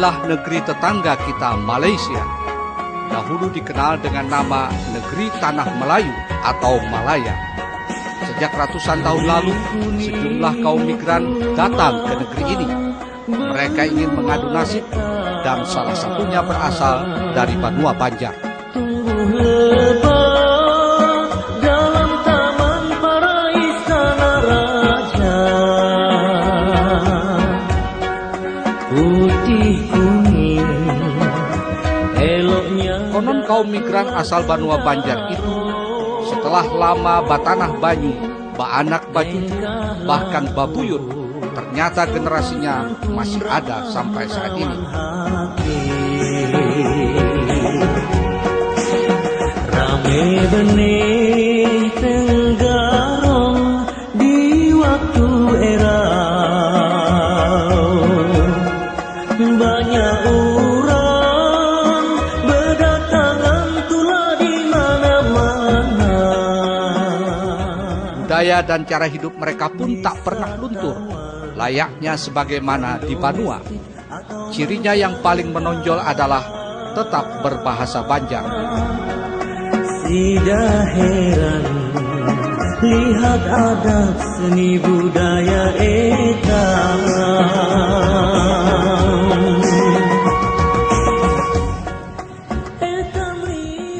inilah negeri tetangga kita, Malaysia. Dahulu dikenal dengan nama Negeri Tanah Melayu atau Malaya. Sejak ratusan tahun lalu, sejumlah kaum migran datang ke negeri ini. Mereka ingin mengadu nasib dan salah satunya berasal dari Banua Banjar. Konon kaum migran asal Banua Banjar itu setelah lama batanah banyu, baanak bajuju, bahkan babuyut, ternyata generasinya masih ada sampai saat ini. Rame benih tenggarong di waktu era banyak orang berdatangan tulah di mana-mana. Budaya dan cara hidup mereka pun tak pernah luntur, layaknya sebagaimana di Banua. Cirinya yang paling menonjol adalah tetap berbahasa Banjar. Tidak heran lihat adab seni budaya eta.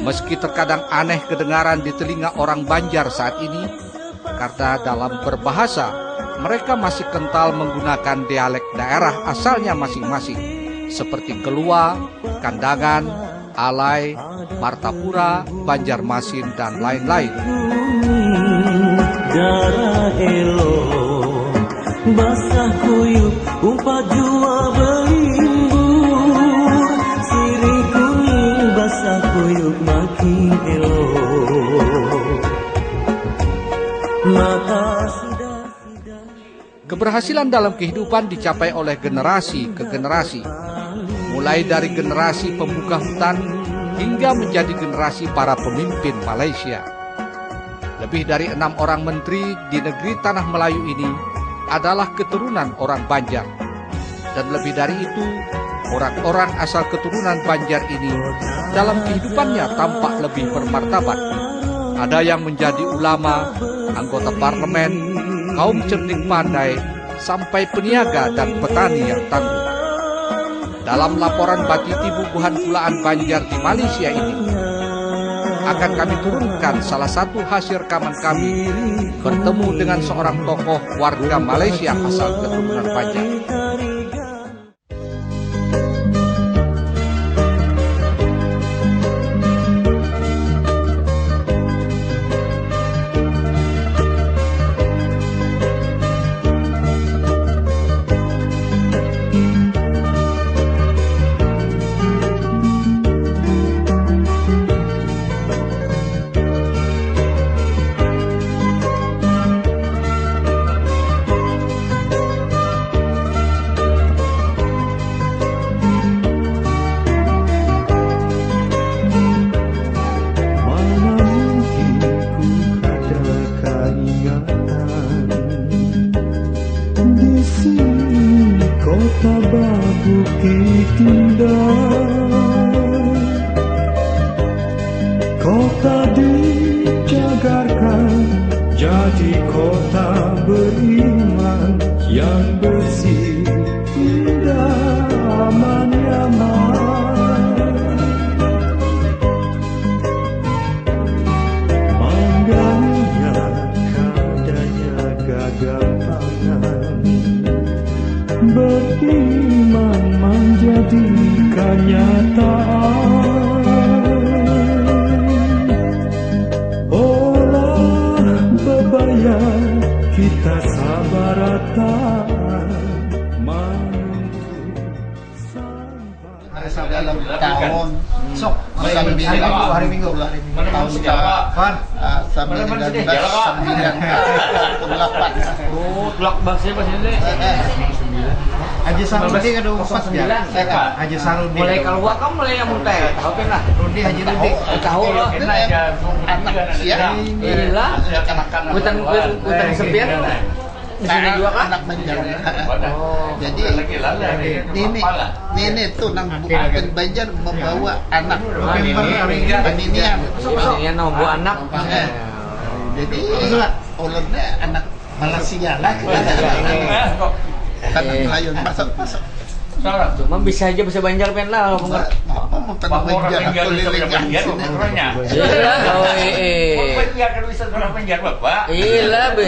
Meski terkadang aneh kedengaran di telinga orang Banjar saat ini, karena dalam berbahasa mereka masih kental menggunakan dialek daerah asalnya masing-masing, seperti Kelua, Kandangan, Alai, Martapura, Banjarmasin, dan lain-lain. Darah elo, basah kuyup, umpat jua berimbur, sirih kuning basah kuyup makin elo. Mata Keberhasilan dalam kehidupan dicapai oleh generasi ke generasi, mulai dari generasi pembuka hutan hingga menjadi generasi para pemimpin Malaysia. Lebih dari 6 orang menteri di negeri Tanah Melayu ini adalah keturunan orang Banjar. Dan lebih dari itu, orang-orang asal keturunan Banjar ini dalam kehidupannya tampak lebih bermartabat. Ada yang menjadi ulama, anggota parlemen, kaum cerdik pandai, sampai peniaga dan petani yang tangguh. Dalam laporan Batiti Bubuhan Pulaan Banjar di Malaysia ini, akan kami turunkan salah satu hasil rekaman kami bertemu dengan seorang tokoh warga Malaysia asal keturunan Banjar. Kota Bukit Indah, kota dijagarkan jadi kota beriman yang bersih, indah, aman, nyaman. Mangganya kadanya gagah pangan, beriman menjadi kenyataan. Olah bebaya kita sabaratan dalam tahun sok hari Minggu tahun kapan sampai 1998. Oh, blok bahasnya pas ini. Haji Sarudi ada umpat ya. Haji Sarudi. Mulai keluar kamu mulai yang muntah. Tahu kan lah. Rudi Haji Rudi. Tahu lah. Anak ya. Inilah. Hutan sepian. di sini juga kan? Anak Banjar. Oh. Jadi nenek tuh nang bukan Banjar membawa anak paninian. Ini yang nunggu anak. Jadi ulunnya anak Malaysia lah. Kan Melayu masuk. Cuma bisa aja bahasa Banjar pen lah kalau ngerti. Apa mau tanah Banjar keliling kan sini. Iya, oh Banjar kan bisa orang Banjar Bapak. Iya be.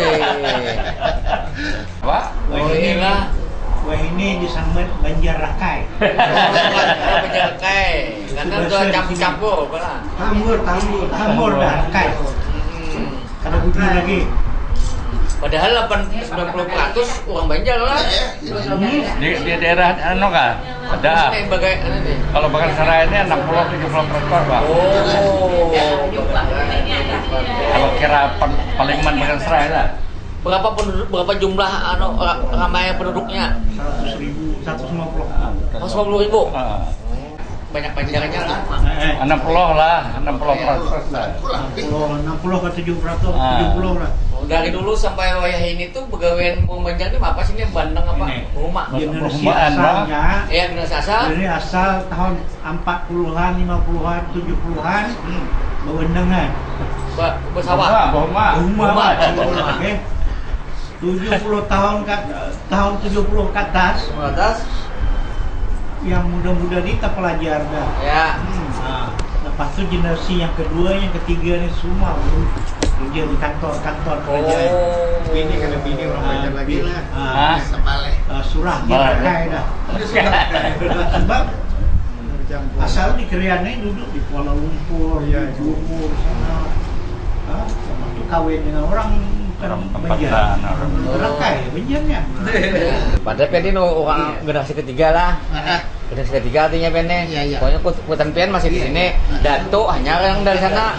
Pak, Oh iya. Wah ini disambut Banjar Rakai. Banjar kai. Karena tuh campur-campur pala. Tambur dah Rakai. Kada bunyi lagi. Padahal 90% orang Banjar lah. di daerah anu kah? Ada. Ini bagai ini nih. Kalau Bagan Serai ini 60-70%, Pak. Oh. Kalau kira paling man Bagan Serai lah. Berapa jumlah ramai penduduknya? 150. 150.000. Banyak Banjarnya lah. 60 lah, 60% lah. 60 ke 70 lah. Dari dulu sampai wayah ini tuh pegawaian Banjar ini apa sih ini Bandeng apa? Rumah. Generasi Perumahan, Bang. asalnya Ya generasi asal. ini asal tahun 40-an, 50-an, 70-an Bawendengan. Bersawah. Rumah. Oke. 70 tahun 70 ke atas Atas. yang muda-muda ini tak pelajar dah. Ya. Nah, lepas itu generasi yang kedua, yang ketiga ini semua kerja di kantor-kantor kerajaan. Bini kada bini orang Banjar lagi lah. Hah? Sebalik. Surah dia Balik. pakai dah. Sebab asal di Kriana duduk di Kuala Lumpur, di Johor sana. Waktu kawin dengan orang Orang Banjar, tempatan, orang kaya Banjarnya. Padahal Pen ini orang generasi ketiga lah. Generasi ketiga artinya Pen nih. Iya, iya. Pokoknya Kutan Pen masih di sini. Datuk hanya yang dari sana.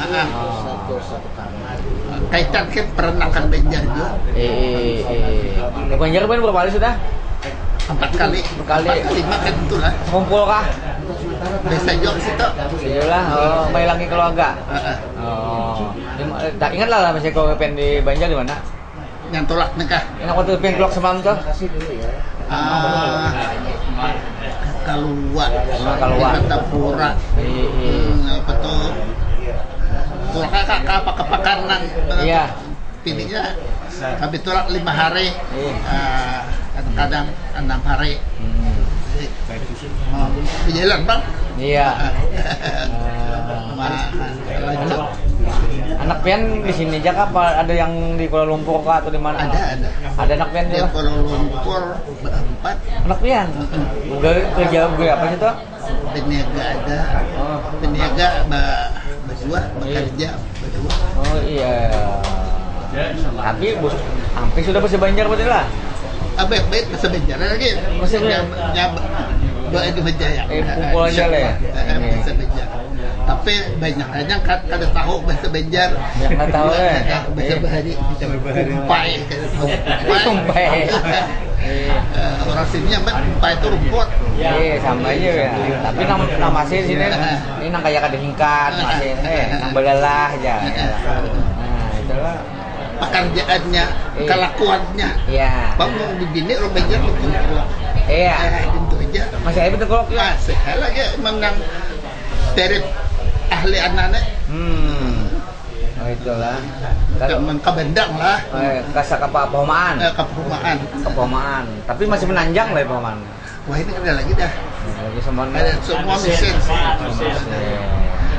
Kaitan ke perenakan Banjar juga. Di Banjar Pen berapa kali sudah? 4 kali. Berkali. 4 kali makan itu lah. Kumpul kah? Biasa juga situ. Iyalah, main lagi keluarga. Oh, tak ingat lah misalnya kalau Pen di Banjar di mana? Yang tolak nikah. Enak waktu Pen keluar semalam tuh. Keluar. Keluar. Di Tapura. Apa tuh? Tolak kakak apa kepakaran. Iya. Pilihnya. Kami tolak 5 hari. Kadang-kadang 6 hari. Di jalan bang. Iya. Anak pian di sini aja kah? Apa ada yang di Kuala Lumpur kah atau di mana? Ada. Ada anak pian Di juga. Kuala Lumpur berempat. Anak pian. Udah kerja gue apa sih tuh? Peniaga ada. Oh, Peniaga berdua, bekerja berdua. oh iya. Tapi hampir sudah bahasa Banjar betul lah. Baik bahasa Banjar lagi. Bahasa Banjar. Doa di Banjar. Kumpul aja lah ya. Bahasa Banjar. Tapi banyak aja kan kada tahu bahasa Banjar. Yang nggak tahu ya. Bahasa Bahari. Umpai. Umpai. Orang sini yang umpai itu rumput. Iya sama aja ya. Tapi nama masih di sini ini nang kayak kada singkat masih nang belalah aja. Nah, itulah. Pekerjaannya, kelakuannya. Iya. Bang mau dibini orang Banjar betul. Iya. Itu aja. Masih ada betul kolok ya. Sehat lagi menang terip ahli anak-anak. Oh itulah. Kalau Kabendang lah. kasak apa Pomaan. Keperumahan. Kepomaan. Tapi masih menanjang lah Pomaan. Wah ini ada lagi dah. Lagi semua Ada semua mesin.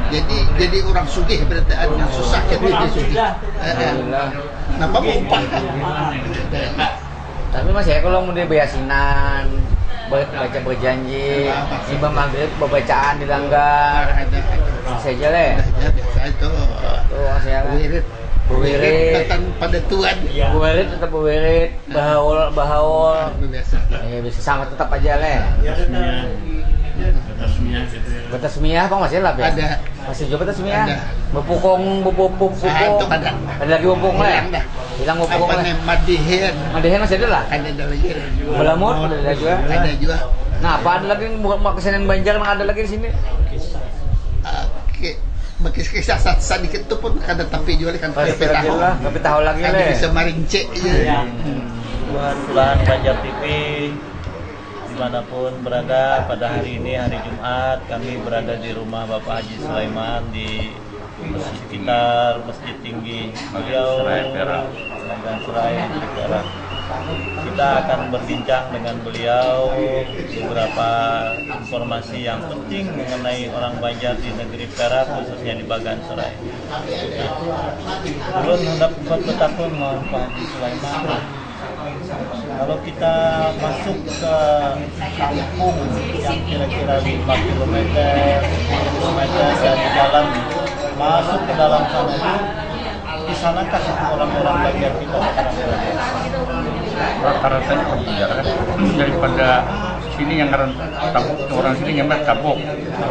Jadi orang sugih berarti yang susah jadi dia sugih. Alhamdulillah. Napa mau upah? Tapi masih ya kalau mau dibayasinan baca berjanji imam maghrib bacaan di langgar masih aja leh Biasa itu. tuh masih ya Wirid. Wirid. Katan pada Tuhan. Buwirit tetap buwirit bahaul Biasa. bisa sama tetap aja leh Batasmiyah apa masih lah ya? Ada. Masih juga Batasmiyah. Ada. Bepukung bepupuk. Itu ada. Ada lagi bepukung lah. Hilang dah. Hilang bepukung Apa lah. nih Madihin? Madihin masih ada lah. Ada lagi. Belamut ada juga. Ada juga. Nah apa ada lagi bukan kesenian Banjar yang ada lagi di sini? Oke. Bakis kisah sedikit itu pun kada tapi jual kan Pasti lagi lah, tapi tahu lagi Ada leh. bisa marince aja. buat Sulahan Banjar TV dimanapun berada. Pada hari ini, hari Jumat, kami berada di rumah Bapak Haji Sulaiman di sekitar Masjid Tinggi beliau Bagan Serai Perak. Kita akan berbincang dengan beliau beberapa informasi yang penting mengenai orang Banjar di negeri Perak, khususnya di Bagan Serai. Belum hendak buat betapun Pak Haji Sulaiman. Kalau kita masuk ke kampung yang kira-kira 5 km, 10 km dari jalan masuk ke dalam sana, di sanakah orang-orang Banjar kita sekarang berada? Rata-rata Banjar kan daripada sini yang tabuk, orang sini nyamper tabuk,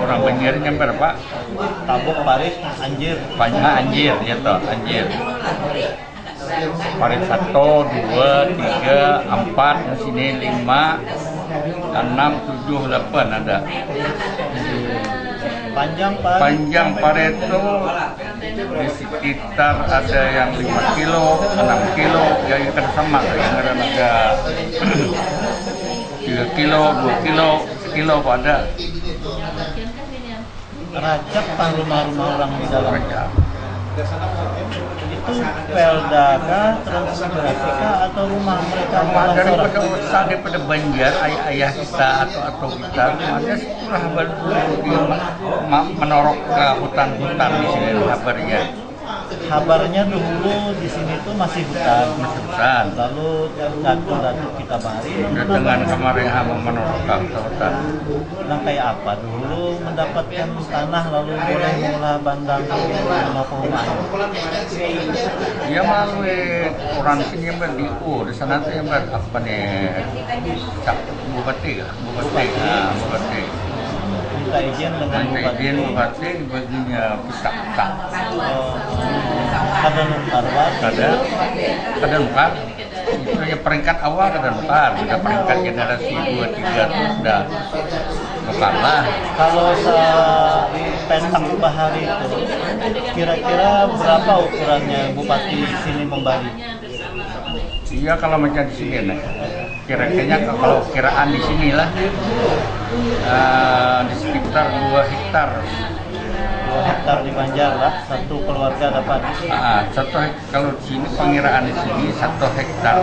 orang Banjar nyamper apa? Tabuk, parit, anjir. Banyak anjir, ya toh anjir. Parit 1, 2, 3, 4, di sini 5, 6, 7, 8 ada. Panjang parit itu di sekitar ada yang 5 kilo, 6 kilo, ya itu sama, yang ada 3 kilo, 2 kilo, 1 kilo ada. Racap kan rumah-rumah orang di dalam. Racap. Itu Pelda kah, transmigrasi kah, atau rumah mereka daripada Banjar ayah kita atau kita ada setelah menorok ke hutan-hutan di sini kabarnya dulu di sini tuh masih hutan. Lalu datuk kita bari dengan kemarin menorok ke hutan. Nah, kayak apa dulu mendapatkan tanah lalu boleh mengolah bandang rumah perumahan? Ya melalui orang sini yang berdiku di sana tuh yang apa nih? Bupati. Minta izin dengan bupati baginya pisah-pisah. Kada nukar. Itu ya peringkat awal kada nukar. Sudah peringkat generasi 2, 3 itu sudah nukar lah. Kalau pentak bahari itu kira-kira berapa ukurannya bupati sini membagi? Iya kalau macam di sini nih. Kira-kira kalau kiraan di sini lah di sekitar 2 hektar. 2 hektar di Banjar lah, satu keluarga dapat. Kalau di sini pengiraan di sini 1 hektar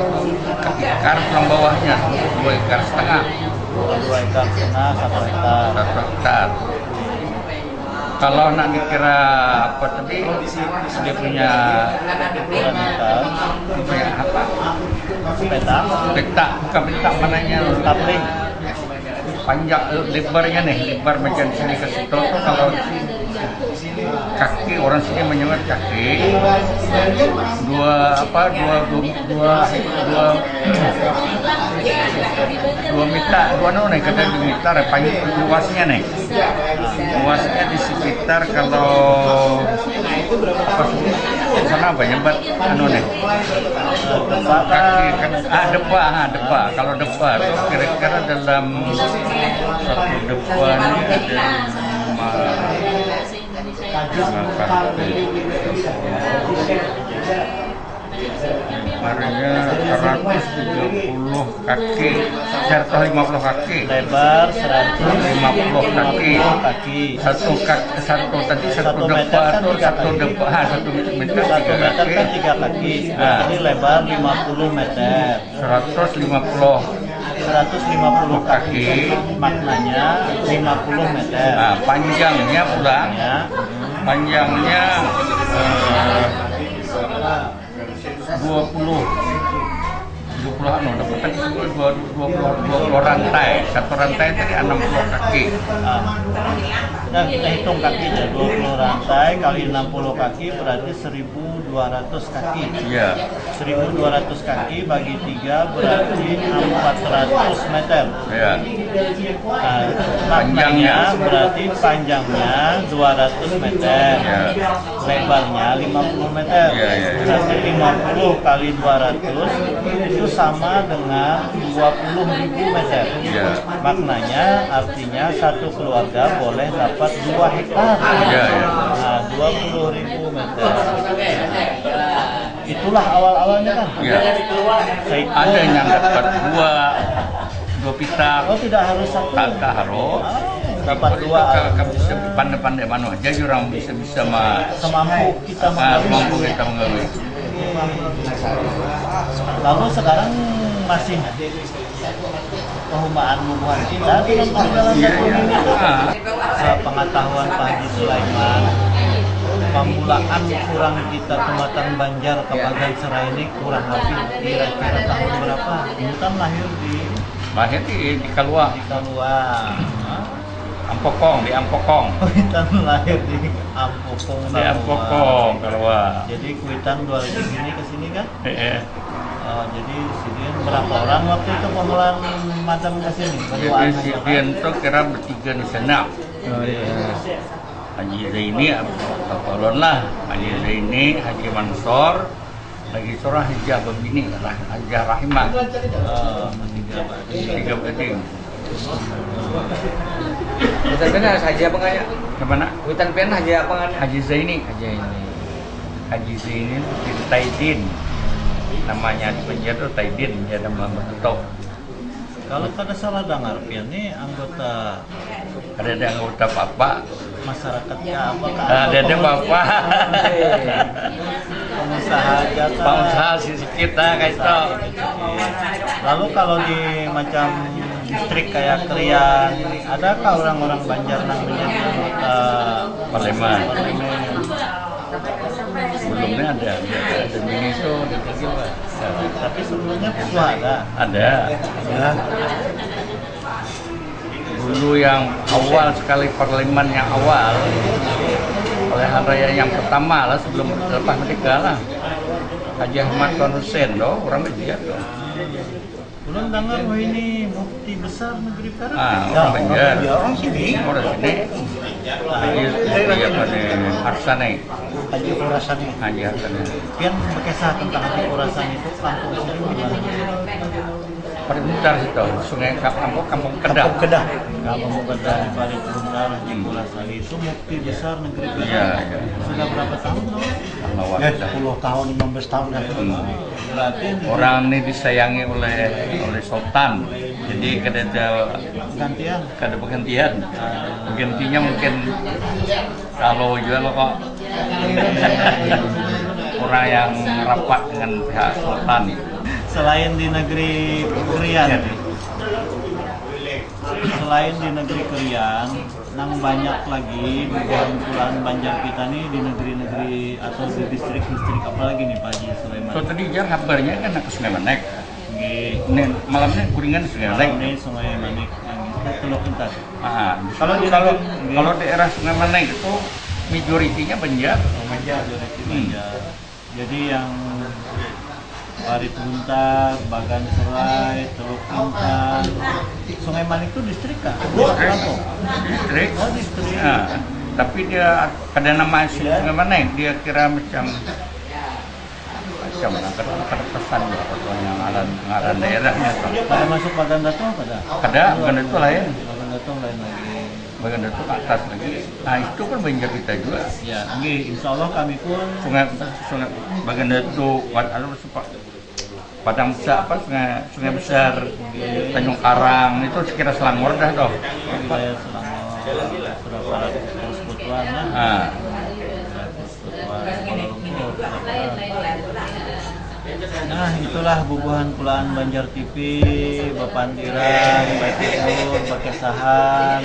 ke hektar yang bawahnya 2,5 hektar. 2,5 hektar, 1 hektar. 1 hektar. Kalau nak dikira apa tadi dia punya apa? Peta bukan peta mananya tabling. Panjang lebarnya nih, lebar macam sini ke situ tuh kalau kaki orang sini menyebut kaki 2 meter, 2 kata 2 meter panjang luasnya nih. Luasnya di sekitar kalau apa sana apa nyebut nih kaki kan depa kalau depa itu kira-kira dalam satu depa ini Marinya 130 kaki, 150 kaki, lebar 150 kaki, satu depa atau 1 depa, 1 meter 3 kaki, kan 3 kaki, jadi lebar 50 meter, 150 kaki, maknanya 50 meter. Nah, panjangnya pulang, panjangnya 20 rantai. Satu rantai tadi 60 kaki. Nah, kita hitung kakinya 20 rantai kali 60 kaki berarti 1.200 kaki. Iya. 1.200 kaki bagi 3 berarti 400 meter. Iya. Nah, panjangnya berarti panjangnya 200 meter. Iya. Lebarnya 50 meter. Iya. Berarti 50 kali 200 itu sama dengan 20.000 meter. Iya. Maknanya artinya satu keluarga boleh dapat 2 hektar. Iya. Nah, 20.000 meter. itulah awal-awalnya kan. Ya. Ada yang dapat dua pita. Oh, tidak harus satu. Tak harus. Dapat dua. Kalau bisa pandai-pandai mana aja orang bisa Semampu kita mampu kita mengawin. Lalu sekarang masih kehumaan bubuhan kita dalam perjalanan ini. Pengetahuan Pak Haji Sulaiman, pemulaan kurang kita Kecamatan Banjar ke Bagan Serai ini kurang lebih kira-kira tahun berapa? Ini kan lahir di Kalua. Di Kalua. Ampokong, di Ampokong. Kuitan lahir di Ampokong. Di Ampokong, Kalua. Jadi Kuitan 2000 ini ke sini kan? Iya. Jadi Sidian berapa orang waktu itu pemulaan macam ke sini? Jadi Sidian itu kira bertiga di sana. Oh iya. Haji Zaini, Abdul lah. Haji Zaini, Haji Mansor, lagi seorang Haji Ababini, Haji Rahimah. Tiga bading. Hutan Pian Haji apa nggak ya? Kemana? Hutan Pian Haji apa nggak? Haji Zaini. Haji Zaini bin Taidin. Namanya di penjara itu Taidin, dia nama Betul. Kalau kada salah dengar Pian ini anggota Ada anggota Bapak. Masyarakatnya apa? Ada Bapak. Pengusaha jasa. Pengusaha sisi kita kayak itu. Lalu kalau di macam distrik kayak Krian, adakah orang-orang Banjar yang menjadi anggota Parlemen? Sebelumnya ada Miniso, ada lagi Pak. Tapi sebelumnya sudah ada. Ada. Dulu yang awal sekali parlemen yang awal oleh hari raya yang pertama lah sebelum lepas merdeka lah. Haji Ahmad Tuan Hussein orang Banjar doh. Belum dengar bahwa ini mufti besar negeri Perak. Orang Banjar. Orang sini. Orang sini. Haji apa nih? Harsane. Haji Khurasani. Haji Harsane. Pian berkisah tentang Haji Khurasan itu kampung sini gimana? Perbentar situ, Sungai Kampung Kedah. Kampung Kedah di balik Buntar Haji Khurasan itu mufti besar negeri Perak. Iya. Sudah berapa tahun loh? Ya, 10 tahun, 15 tahun ya. Berarti Orang ini disayangi oleh Sultan. Jadi kada pergantian. Gantinya mungkin kalau jual kok orang yang rapat dengan pihak Sultan itu. selain di negeri Krian, nang banyak lagi bubuhan Banjar kita nih di negeri-negeri atau di distrik-distrik apalagi nih Pak Haji Sulaiman. So tadi jar kabarnya kan ke Sungai Manik. Malamnya kuringan Sungai Manik. Ini Sungai Manik yang kita Teluk Intas. Kalau daerah Sungai Manik itu majoritinya Banjar. Banjar. Jadi yang Parit Buntar, Bagan Serai, Teluk Intan, Sungai Manik itu distrik kah? Distrik. Oh, distrik. Tapi dia ada nama Sungai Manik, dia kira macam pesan yang ngaran daerahnya. Pada masuk Bagan Datong pada? Bagan itu lain. Bagan Datong lain lagi. Bagan itu ke atas lagi. Nah itu kan Banjar kita juga. Ya, insya Allah kami pun Sungai Bagan itu Padang Besar Sungai Besar, Tanjung Karang itu sekira Selangor dah toh. wilayah Selangor, Surabaya, Persekutuan ya. Nah itulah bubuhan pulaan Banjar TV, Bapandiran, Baitikur, Bakesahan,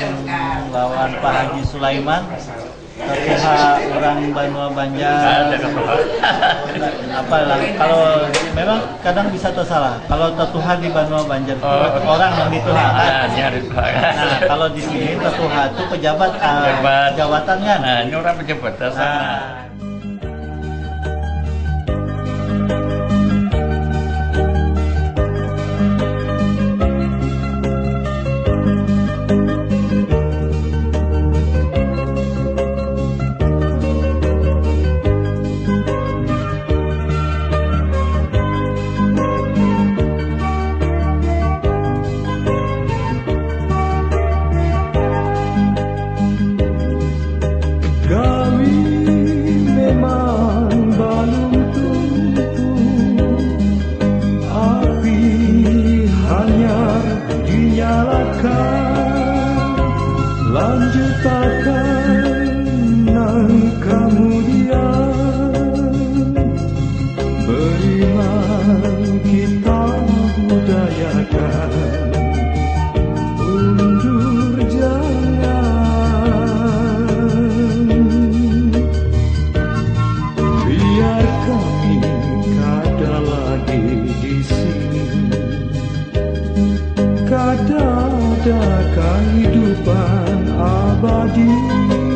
lawan Pak Haji Sulaiman, ketua orang Banua Banjar. Apa lah? Kalau memang kadang bisa tersalah. Kalau tetuha di Banua Banjar itu orang yang dituhakan. Nah kalau di sini tetuha itu pejabat jabatan kan. Nah ini orang pejabat. Kami makanan kemudian beriman kita budayakan, undur jangan, biar kami kada lagi di sini, kada ada kehidupan abadi.